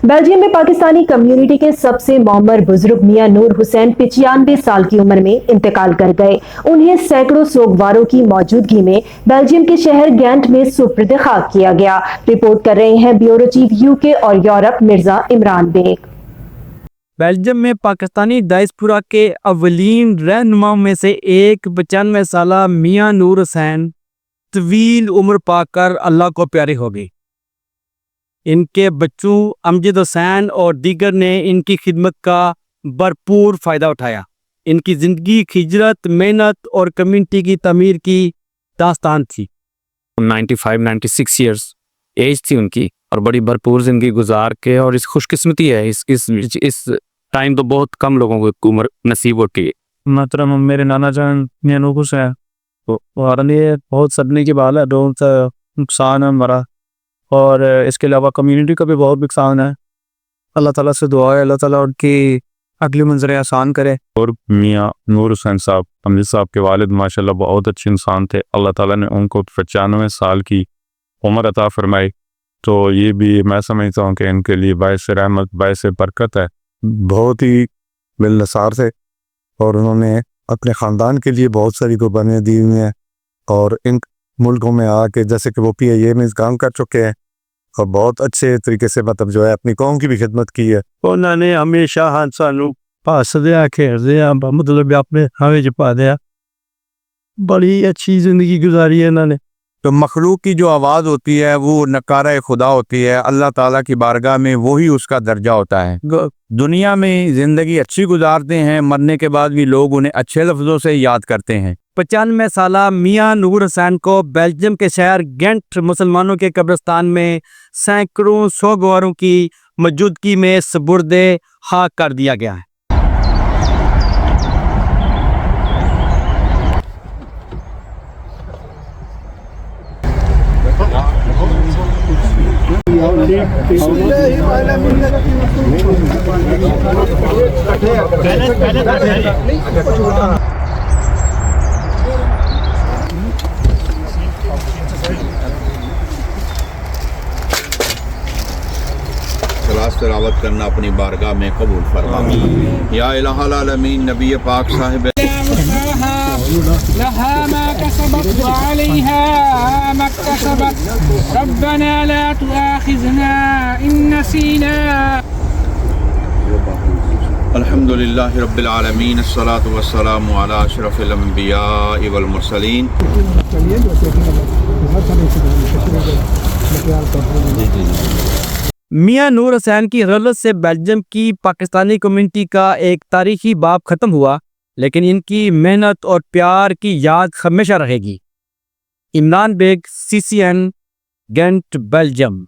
Belgium में Pakistani community के सबसे मौमर बुजुर्ग मियां नूर हुसैन 95 साल की उम्र में इंतकाल कर गए। उन्हें सैकड़ों सोगवारों की मौजूदगी में बेल्जियम के शहर गेंट में सुपुर्द खाक किया गया। रिपोर्ट कर रहे हैं ब्यूरो चीफ यूके और यूरोप मिर्जा इमरान बेग। बेल्जियम में पाकिस्तानी डायस्पोरा के अव्वलीन रहनुमाओं में से एक 95 साला मियां नूर हुसैन तवील उम्र पाकर अल्लाह को प्यारे हो गई। इनके बच्चों अमजद हुसैन और दीगर ने इनकी खिदमत का भरपूर फ़ायदा उठाया। इनकी ज़िंदगी हिजरत, मेहनत और कम्युनिटी की तमीर की दास्तान थी। 96 ईयर्स एज थी उनकी और बड़ी भरपूर ज़िंदगी गुजार के, और इस खुशकिस्मती है इस टाइम तो बहुत कम लोगों को उम्र नसीब होती है। मतलब मेरे नाना जान नूर हुसैन और ये बहुत सदमे की बात है, बहुत नुकसान है हमारा, और इसके अलावा कम्युनिटी का भी बहुत नुकसान है। अल्लाह ताला से दुआ है, अल्लाह ताला उनकी अगली मंजरें आसान करे। और मियाँ नूर हुसैन साहब, अमजद साहब के वालिद माशाल्लाह बहुत अच्छे इंसान थे। अल्लाह ताला ने उनको 95 साल की उम्र अता फरमाई। तो ये भी मैं समझता हूँ कि इनके लिए बायस रहमत, बायस बरकत है। बहुत ही मिलनसार थे और उन्होंने अपने ख़ानदान के लिए बहुत सारी कुर्बानियाँ दी हुई हैं, और इन मुल्कों में आके जैसे कि वो PIA में काम कर चुके हैं और बहुत अच्छे तरीके से मतलब जो है अपनी कौम की भी खिदमत की है। उन्होंने हमेशा हाँ सानू पास दिया, खेल दिया, मतलब अपने हवे च पा दिया। बड़ी अच्छी ज़िंदगी गुजारी है इन्होंने। तो मखलूक की जो आवाज़ होती है वो नकारा खुदा होती है। अल्लाह ताला की बारगाह में वही उसका दर्जा होता है। दुनिया में ज़िंदगी अच्छी गुजारते हैं, मरने के बाद भी लोग उन्हें अच्छे लफ्ज़ों से याद करते हैं। 95 साला मियां नूर हुसैन को बेल्जियम के शहर गेंट मुसलमानों के कब्रिस्तान में सैकड़ों सोगवारों की मौजूदगी में सुपुर्द खाक कर दिया गया है। सलात तिलावत करना अपनी बारगाह में कबूल फरमा। या इलाहुल आलमीन नबी पाक साहिब लहा मा कसबत व अलैहा मा इक्तसबत रब्बना ला तुआखिजना इन नसीना। अल्हम्दुलिल्लाहि रब्बिल आलमीन, अस्सलातु वस्सलामु अला अशरफिल अंबिया वल मुरसलीन। मियां नूर हुसैन की गलत से बेल्जियम की पाकिस्तानी कम्युनिटी का एक तारीखी बाब ख़त्म हुआ, लेकिन इनकी मेहनत और प्यार की याद हमेशा रहेगी। Imran Baig, CCN, Ghent, Belgium.